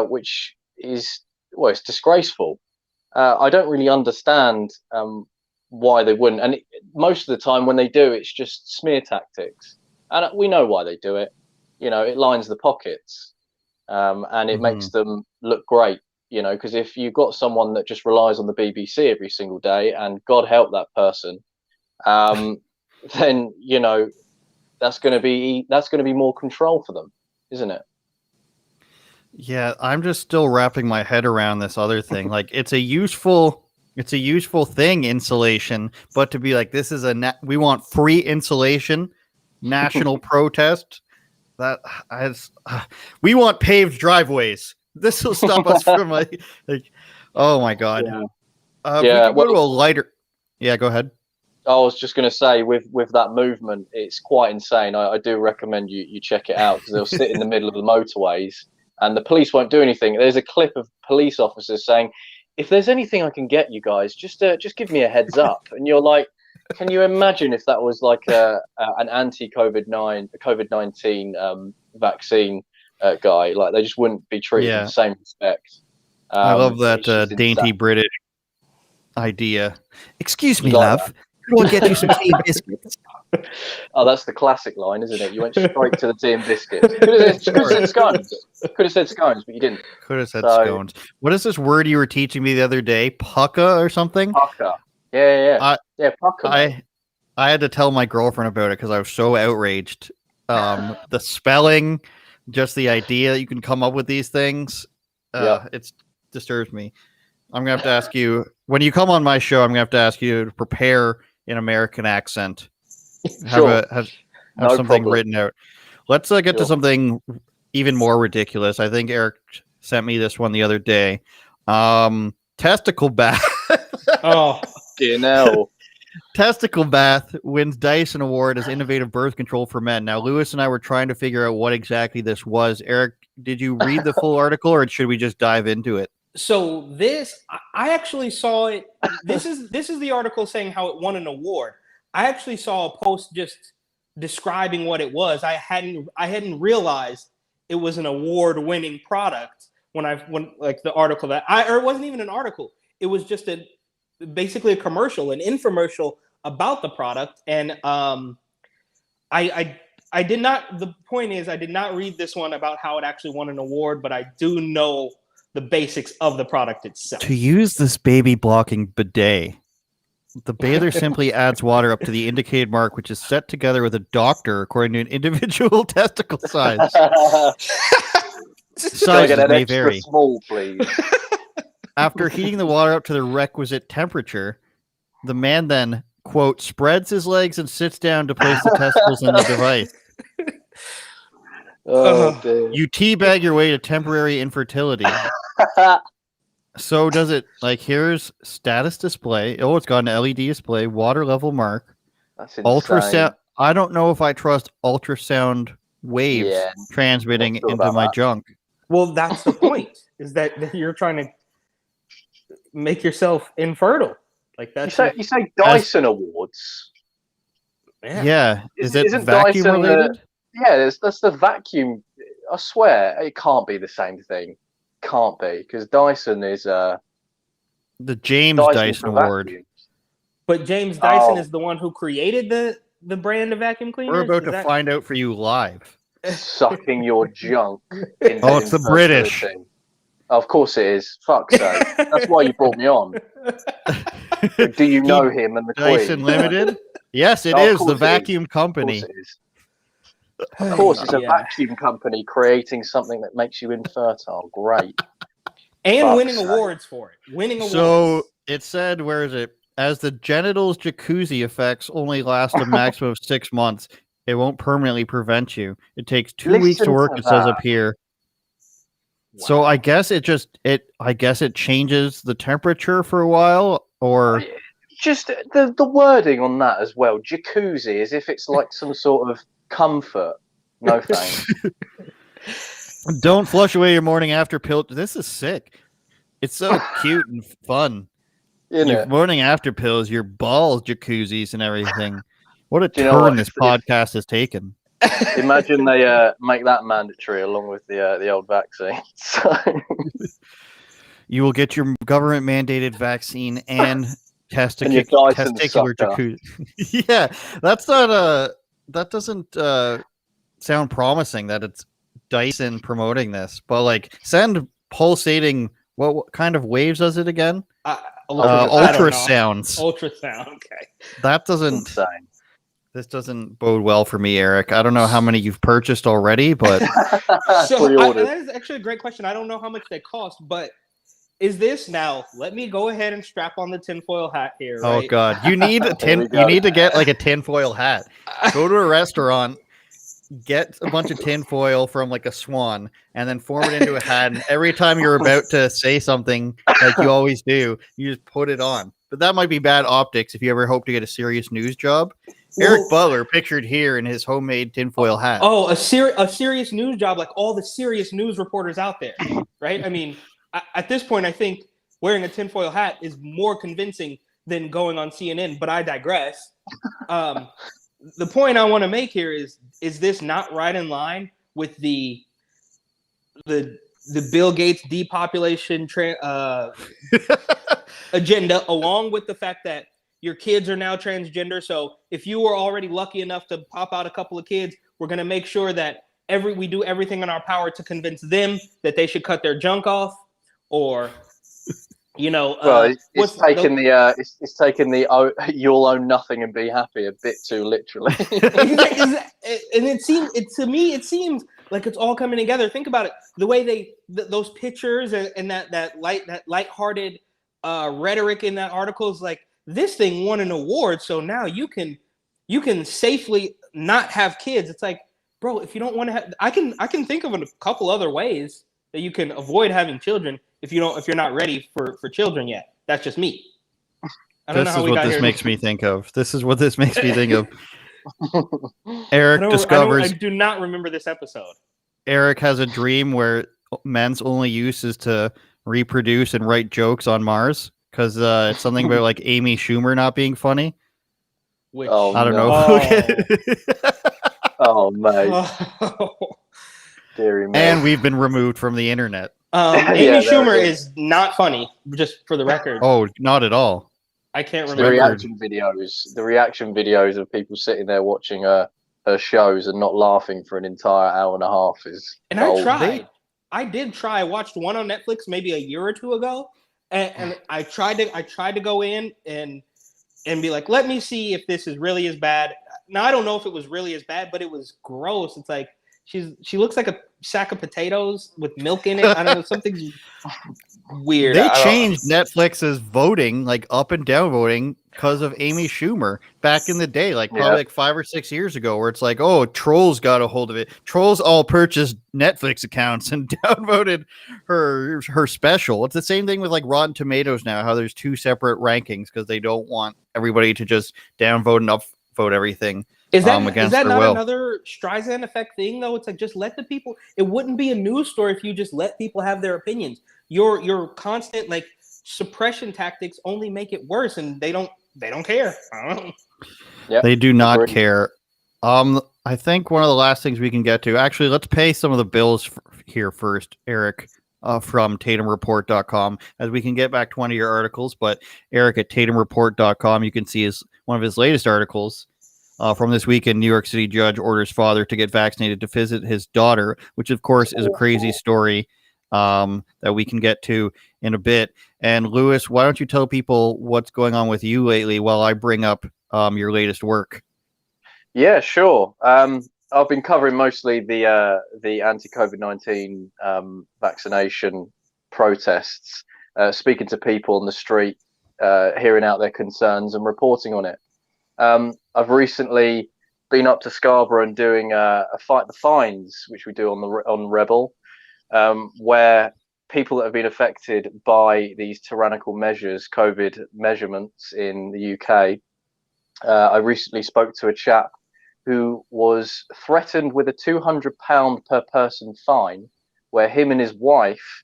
which is, it's disgraceful. I don't really understand why they wouldn't. And most of the time when they do, it's just smear tactics. And we know why they do it. It lines the pockets, and it makes them look great, because if you've got someone that just relies on the BBC every single day, and God help that person, then, that's going to be more control for them, isn't it? Yeah, I'm just still wrapping my head around this other thing. It's a useful thing, insulation, but to be this is we want free insulation, national protest. We want paved driveways. This will stop us from oh my God. Yeah. Go to a lighter. Yeah, go ahead. I was just going to say, with that movement, it's quite insane. I do recommend you check it out, because they'll sit in the middle of the motorways and the police won't do anything. There's a clip of police officers saying, "If there's anything I can get you guys, just give me a heads up." And you're like, can you imagine if that was an COVID-19 vaccine guy? They just wouldn't be treated with the same respect. I love that dainty British idea. Excuse me, love. We'll get you some tea and biscuits. Oh, that's the classic line, isn't it? You went straight to the tea and biscuits. Could have said scones. Could have said scones, but you didn't. Could have said scones. What is this word you were teaching me the other day? Pucka or something? Pucka. Yeah, pucka. I had to tell my girlfriend about it because I was so outraged. The spelling, just the idea that you can come up with these things, it disturbs me. I'm going to have to ask you, when you come on my show, I'm going to have to ask you to prepare an American accent. Sure. have No something problem. written out. Let's get to Sure. something even more ridiculous. I think Eric sent me this one the other day. Testicle bath. Oh, No. Testicle bath wins Dyson Award as innovative birth control for men. Now, Lewis and I were trying to figure out what exactly this was. Eric, did you read the full article, or should we just dive into it? so I actually saw it. This is the article saying how it won an award. I actually saw a post just describing what it was. I hadn't realized it was an award-winning product when like the article or it wasn't even an article. It was just basically a commercial, an infomercial about the product. And I did not. The point is, I did not read this one about how it actually won an award, but I do know the basics of the product itself. To use this baby blocking bidet, the bather simply adds water up to the indicated mark, which is set together with a doctor according to an individual testicle size. Can I get an may extra vary. small, please? After heating the water up to the requisite temperature, the man then, quote, spreads his legs and sits down to place the testicles in the device. Oh, dear. You teabag your way to temporary infertility. So does it, like, here's status display. Oh, it's got an LED display, water level mark, That's insane. ultrasound. I don't know if I trust ultrasound waves Yeah, transmitting not sure into about my that. junk. Well, that's the point. Is that you're trying to make yourself infertile? Like You that's say Dyson Awards. Yeah. Is it Isn't vacuum Dyson related? Yeah, that's the vacuum. I swear it can't be the same thing. Can't be, because Dyson is The James Dyson Dyson for Award. vacuums. But James Dyson Oh. is the one who created the brand of vacuum cleaners. We're about Is to find out for you live. Sucking your junk. Into Oh, it's the British. infertility. Of course it is. Fuck's sake. That's why you brought me on. Do you know him and the Dyson Queen? Limited? Yes, it Oh, of is. course The it is. vacuum Of company. course it is. Of course, it's a Yeah. vacuum company creating something that makes you infertile. Great. And Fuck's winning sake. awards for it. Winning awards. So it said, where is it? As the genitals jacuzzi effects only last a maximum of 6 months, it won't permanently prevent you. It takes 2 weeks to Listen work, to it says that. up here. So I guess it changes the temperature for a while, or Just the wording on that as well. Jacuzzi, as if it's like some sort of comfort. No thanks. don't flush away your morning after pill. This is sick. It's so cute and fun. You Your know, morning after pills, your balls, jacuzzis, and everything. What a Do you know turn what? this podcast has taken. imagine they make that mandatory along with the old vaccine. So You will get your government mandated vaccine and And your Dyson testicular sucker. jacuzzi. Yeah, that's not that doesn't sound promising that it's Dyson promoting this, but like send pulsating. What kind of waves does it again? Ultrasounds. Ultrasound. Okay. That doesn't. insane. This doesn't bode well for me, Eric. I don't know how many you've purchased already, but So Pre-ordered. that is actually a great question. I don't know how much they cost, but is this now? Let me go ahead and strap on the tinfoil hat here. oh Right? god, you need a Here tin. we You go. need to get like a tinfoil hat. Go to a restaurant, get a bunch of tinfoil from like a swan, and then form it into a hat. And every time you're about to say something, like you always do, you just put it on. But that might be bad optics if you ever hope to get a serious news job. Eric Well- Butler, pictured here in his homemade tinfoil hat. Oh, a serious news job, like all the serious news reporters out there, right? I mean, at this point, I think wearing a tinfoil hat is more convincing than going on CNN. But I digress. The point I want to make here is this not right in line with the Bill Gates depopulation agenda, along with the fact that your kids are now transgender. So if you were already lucky enough to pop out a couple of kids, we're going to make sure that we do everything in our power to convince them that they should cut their junk off, or Well, it's taken the you'll own nothing and be happy a bit too literally. And it seems like it's all coming together. Think about it. The way those pictures and that lighthearted rhetoric in that article is like, this thing won an award, so now you can safely not have kids. It's like, bro, if you don't want to have, I can think of a couple other ways that you can avoid having children if you're not ready for children yet. That's just me. I don't know how we got here. This is what this makes me think of. This is what this makes me think of. Eric discovers. I do not remember this episode. Eric has a dream where men's only use is to reproduce and write jokes on Mars because it's something about like Amy Schumer not being funny. Which, I don't know. Oh, mate. Deary me. And we've been removed from the internet. Amy Schumer is not funny, just for the record. Oh, not at all. I can't remember. The reaction videos of people sitting there watching her shows and not laughing for an entire hour and a half is. And I tried. I did try. I watched one on Netflix maybe a year or two ago, and I tried to go in and be like, let me see if this is really as bad. Now I don't know if it was really as bad, but it was gross. It's like she looks like a sack of potatoes with milk in it. I don't know, something weird. They changed Netflix's voting, like up and down voting, because of Amy Schumer back in the day, like probably like 5 or 6 years ago, where it's like, oh, trolls got a hold of it. Trolls all purchased Netflix accounts and downvoted her special. It's the same thing with like Rotten Tomatoes now, how there's 2 separate rankings because they don't want everybody to just downvote and upvote everything. Is that not will. Another Streisand effect thing though? It's like, just let the people. It wouldn't be a news story if you just let people have their opinions. Your constant like suppression tactics only make it worse, and they don't care. I don't know. Yep. They do not care. I think one of the last things we can get to, actually, let's pay some of the bills here first, Eric, from TatumReport.com, as we can get back to one of your articles. But Eric at TatumReport.com, you can see one of his latest articles. From this weekend, New York City judge orders father to get vaccinated to visit his daughter, which of course is a crazy story that we can get to in a bit. And Lewis, why don't you tell people what's going on with you lately while I bring up your latest work? Yeah, sure. I've been covering mostly the anti-COVID-19 vaccination protests, speaking to people on the street, hearing out their concerns and reporting on it. I've recently been up to Scarborough and doing a Fight the Fines, which we do on Rebel, where people that have been affected by these tyrannical measures, COVID measurements in the UK. I recently spoke to a chap who was threatened with a £200 per person fine, where him and his wife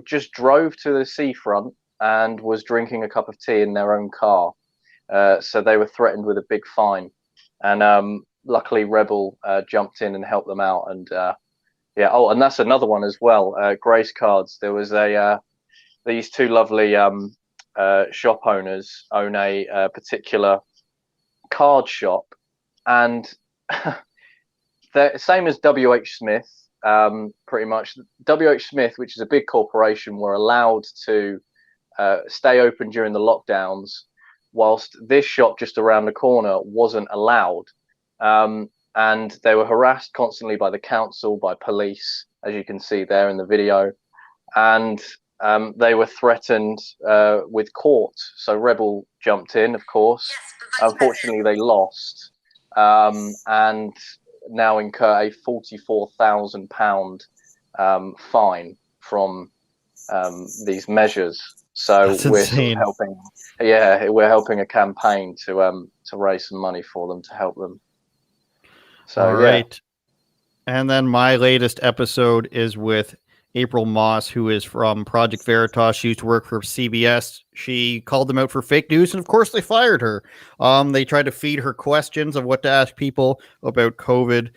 just drove to the seafront and was drinking a cup of tea in their own car. So they were threatened with a big fine, and luckily Rebel jumped in and helped them out. And and that's another one as well. Grace cards. There was these 2 lovely shop owners own a particular card shop, and they're same as WH Smith. Pretty much, WH Smith, which is a big corporation, were allowed to stay open during the lockdowns, whilst this shop just around the corner wasn't allowed. And they were harassed constantly by the council, by police, as you can see there in the video. And they were threatened with court. So Rebel jumped in, of course. Unfortunately, they lost, and now incur a £44,000 fine from these measures. So That's we're insane. sort of helping. Yeah, we're helping a campaign to raise some money for them to help them. So all right. And then my latest episode is with April Moss, who is from Project Veritas. She used to work for CBS. She called them out for fake news, and of course they fired her. They tried to feed her questions of what to ask people about COVID.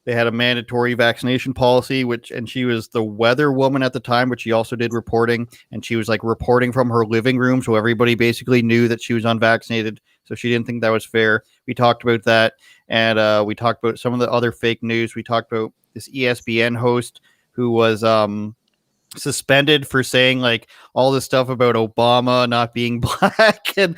They had a mandatory vaccination policy, and she was the weather woman at the time, but she also did reporting, and she was like reporting from her living room, so everybody basically knew that she was unvaccinated. So she didn't think that was fair. We talked about that, and we talked about some of the other fake news. We talked about this ESPN host who was suspended for saying like all this stuff about Obama not being black and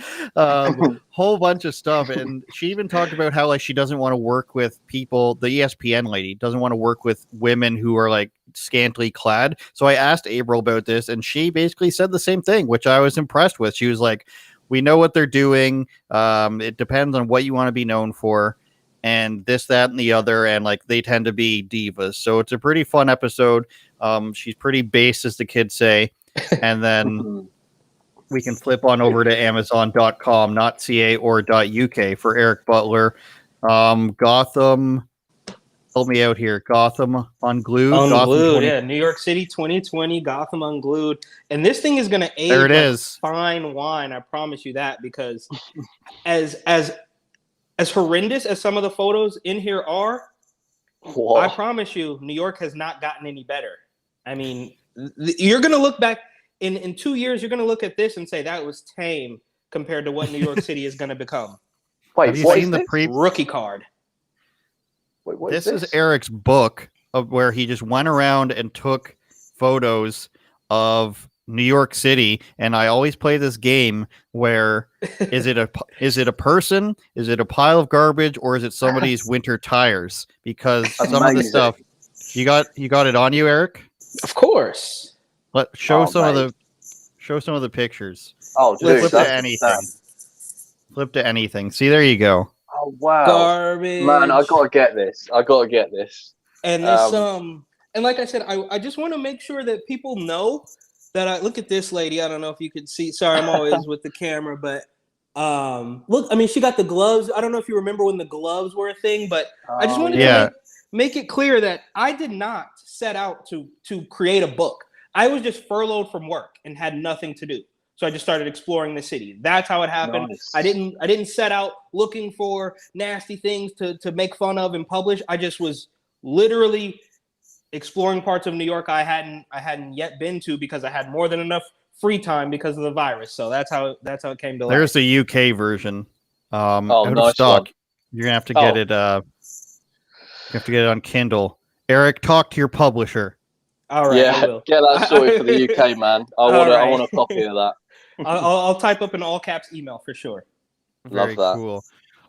whole bunch of stuff. And she even talked about how like she doesn't want to work with people. The ESPN lady doesn't want to work with women who are like scantily clad. So I asked April about this, and she basically said the same thing, which I was impressed with. She was like, we know what they're doing. It depends on what you want to be known for, and this, that, and the other, and like they tend to be divas. So it's a pretty fun episode. She's pretty base, as the kids say, and then we can flip on over to Amazon.com, not .ca or .uk for Eric Butler. Gotham. Help me out here. Gotham Unglued. Unglued, yeah. New York City 2020, Gotham Unglued. And this thing is going to age there it like is. Fine wine. I promise you that, because as horrendous as some of the photos in here are, Whoa. I promise you, New York has not gotten any better. I mean, you're going to look back in 2 years, you're going to look at this and say that was tame compared to what New York City is going to become. Wait, have you seen the rookie card? Wait, what this is is Eric's book of where he just went around and took photos of New York City, and I always play this game where is it a person, is it a pile of garbage, or is it somebody's winter tires? Because some of the stuff you got it on you, Eric. Of course. Show some of the pictures. Oh, dude, flip to anything. Flip to anything. See, there you go. Oh wow, garbage, man! I gotta get this. And this, and like I said, I just want to make sure that people know that I look at this lady. I don't know if you could see. Sorry, I'm always with the camera, but look. I mean, she got the gloves. I don't know if you remember when the gloves were a thing, but I just wanted to make it clear that I did not set out to create a book. I was just furloughed from work and had nothing to do. So I just started exploring the city. That's how it happened. Nice. I didn't set out looking for nasty things to make fun of and publish. I just was literally exploring parts of New York I hadn't yet been to, because I had more than enough free time because of the virus. So that's how it came to life. There's the UK version. Out of nice stock. One. You're gonna have to get it. You have to get it on Kindle. Eric, talk to your publisher. All right. Yeah, get that sorted for the UK, man. I want a copy of that. I'll type up an all caps email for sure. Very cool.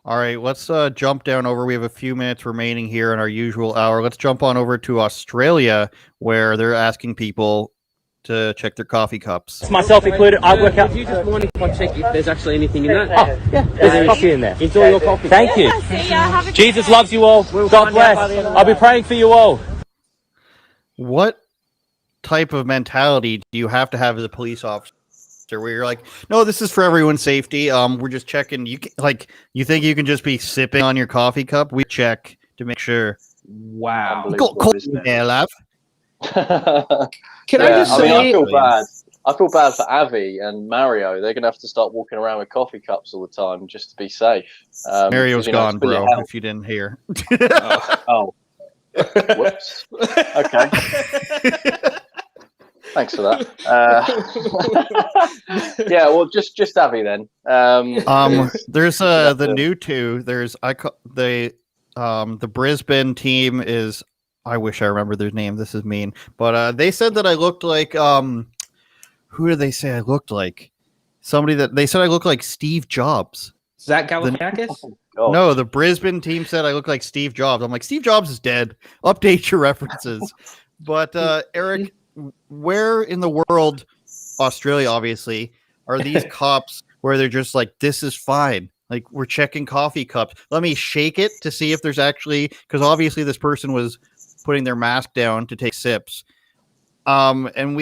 All right, let's jump down over. We have a few minutes remaining here in our usual hour. Let's jump on over to Australia, where they're asking people to check their coffee cups. Myself included, I work out. You just want to check if there's actually anything in that. Oh, yeah, there's coffee in there. Enjoy your coffee. Thank you. Jesus loves you all. God bless. I'll be praying for you all. What type of mentality do you have to have as a police officer, where you're like, no, this is for everyone's safety. We're just checking. You think you can just be sipping on your coffee cup? We check to make sure. Wow. Can I just say? I feel bad. I feel bad for Avi and Mario. They're gonna have to start walking around with coffee cups all the time just to be safe. Mario's gone, bro. If you didn't hear. Oh. Whoops. Okay. Thanks for that. Yeah, well, just Avi then. There's the new two. There's the Brisbane team is. I wish I remember their name. This is mean, but they said that I looked like who did they say I looked like? Somebody that they said I looked like Steve Jobs. Zach Galifianakis? No, the Brisbane team said I look like Steve Jobs. I'm like, Steve Jobs is dead. Update your references. But Eric, where in the world, Australia obviously, are these cops where they're just like, this is fine. Like, we're checking coffee cups. Let me shake it to see if there's actually, because obviously this person was putting their mask down to take sips. And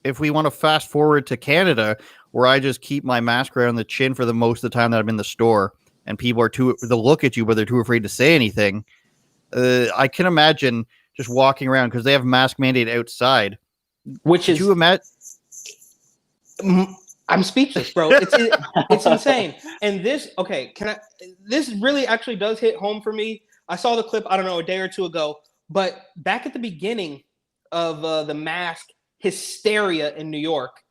if we want to fast forward to Canada, where I just keep my mask around the chin for the most of the time that I'm in the store, and people are they'll look at you, but they're too afraid to say anything. I can imagine just walking around because they have mask mandate outside. Which is, you imagine? I'm speechless, bro. It's insane. And this really actually does hit home for me. I saw the clip, I don't know, a day or two ago, but back at the beginning of the mask hysteria in New York,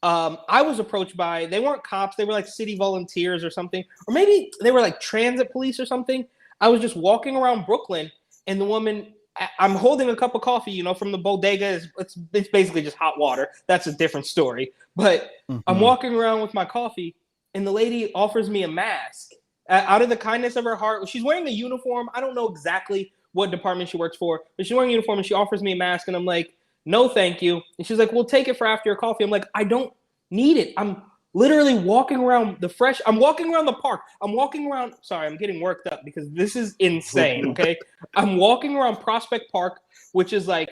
I was approached by, they weren't cops, they were like city volunteers or something, or maybe they were like transit police or something. I was just walking around Brooklyn, and the woman, I'm holding a cup of coffee, from the bodega. It's basically just hot water. That's a different story. But I'm walking around with my coffee, and the lady offers me a mask out of the kindness of her heart. She's wearing a uniform. I don't know exactly what department she works for, but she's wearing a uniform, and she offers me a mask, and I'm like, no, thank you. And she's like, we'll take it for after your coffee. I'm like, I don't need it. I'm literally walking around I'm walking around the park. I'm walking around. Sorry, I'm getting worked up because this is insane. Okay, I'm walking around Prospect Park, which is like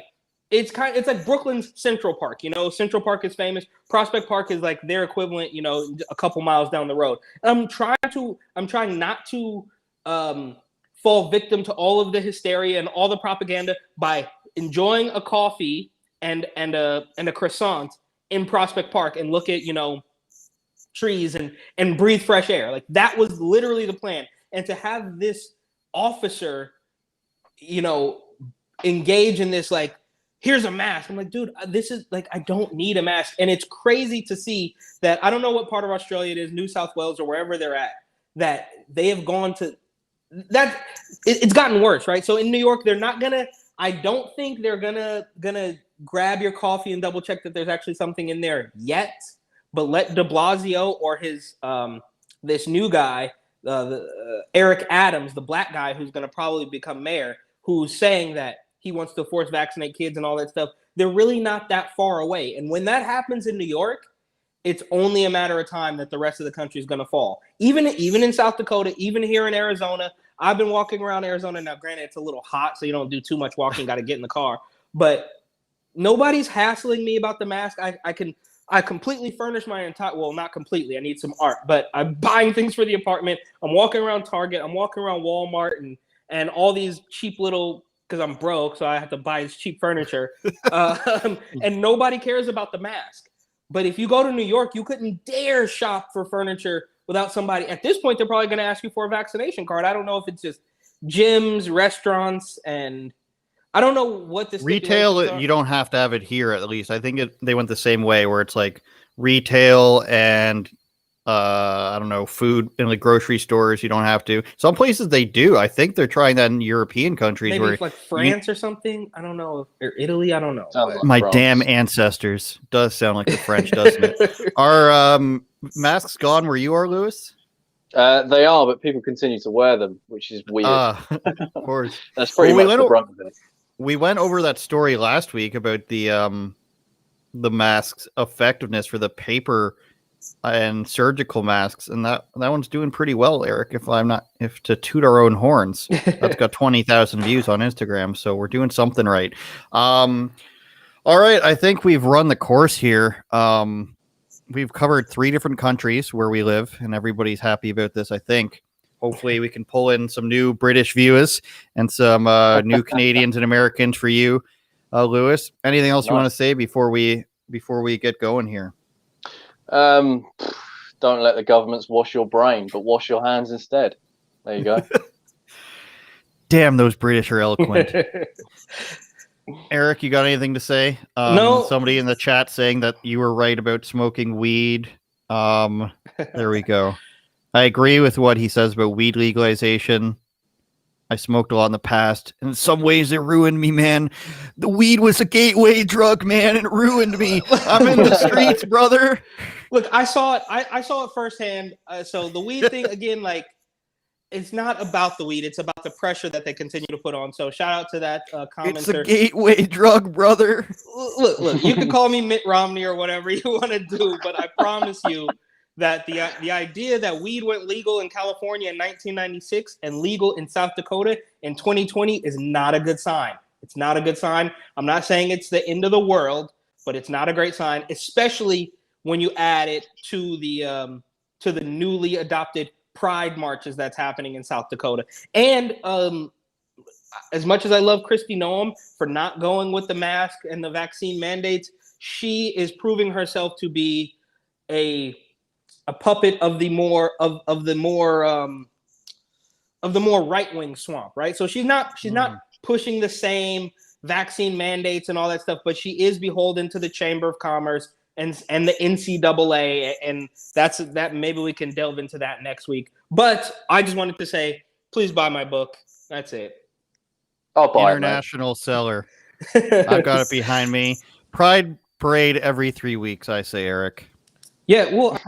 it's like Brooklyn's Central Park. You know, Central Park is famous. Prospect Park is like their equivalent. You know, a couple miles down the road. I'm trying not to fall victim to all of the hysteria and all the propaganda by enjoying a coffee and a croissant in Prospect Park and look at, you know, trees and breathe fresh air. Like that was literally the plan. And to have this officer, you know, engage in this, like, here's a mask. I'm like, dude, this is like, I don't need a mask. And it's crazy to see that, I don't know what part of Australia it is, New South Wales or wherever they're at, that they have gone to that. It's gotten worse, right? So in New York, they're not gonna, I don't think they're gonna grab your coffee and double check that there's actually something in there yet. But let de Blasio or his this new guy, Eric Adams, the black guy who's going to probably become mayor, who's saying that he wants to force vaccinate kids and all that stuff, they're really not that far away. And when that happens in New York, it's only a matter of time that the rest of the country is going to fall. Even in South Dakota, even here in Arizona, I've been walking around Arizona. Now, granted, it's a little hot, so you don't do too much walking, got to get in the car. But nobody's hassling me about the mask. I completely furnish my entire, well, not completely, I need some art, but I'm buying things for the apartment. I'm walking around Target, I'm walking around Walmart and all these cheap little, because I'm broke, so I have to buy this cheap furniture. And nobody cares about the mask. But if you go to New York, you couldn't dare shop for furniture without somebody. At this point, they're probably going to ask you for a vaccination card. I don't know if it's just gyms, restaurants, and I don't know what this retail. You don't have to have it here. At least I think they went the same way, where it's like retail and I don't know, food in the grocery stores. You don't have to. Some places they do. I think they're trying that in European countries, maybe where it's like France or something. I don't know, or Italy. I don't know. Sounds my France. damn ancestors does sound like the French, doesn't it? Are masks gone where you are, Lewis? They are, but people continue to wear them, which is weird. Of course. That's pretty much the brunt of it. We went over that story last week about the mask's effectiveness for the paper and surgical masks, and that one's doing pretty well, Eric. If to toot our own horns, that's got 20,000 views on Instagram, so we're doing something right. All right, I think we've run the course here. We've covered 3 different countries where we live, and everybody's happy about this, I think. Hopefully we can pull in some new British viewers and some new Canadians and Americans for you, Lewis. Anything else you want to say before we get going here? Don't let the governments wash your brain, but wash your hands instead. There you go. Damn, those British are eloquent. Eric, you got anything to say? No. Somebody in the chat saying that you were right about smoking weed. There we go. I agree with what he says about weed legalization. I smoked a lot in the past. In some ways, it ruined me, man. The weed was a gateway drug, man, and it ruined me. I'm in the streets, brother. Look, I saw it. I saw it firsthand. So the weed thing, again, like, it's not about the weed. It's about the pressure that they continue to put on. So shout out to that commenter. It's a gateway drug, brother. Look, you can call me Mitt Romney or whatever you want to do, but I promise you that the idea that weed went legal in California in 1996 and legal in South Dakota in 2020 is not a good sign. It's not a good sign. I'm not saying it's the end of the world, but it's not a great sign, especially when you add it to the newly adopted pride marches that's happening in South Dakota. And as much as I love Kristi Noem for not going with the mask and the vaccine mandates, she is proving herself to be a puppet of the more right-wing swamp, right? So she's not pushing the same vaccine mandates and all that stuff, but she is beholden to the Chamber of Commerce and the NCAA, and that maybe we can delve into that next week. But I just wanted to say, please buy my book. That's it. I'll buy International seller. I've got it behind me. Pride parade every 3 weeks, I say, Eric. Yeah, well,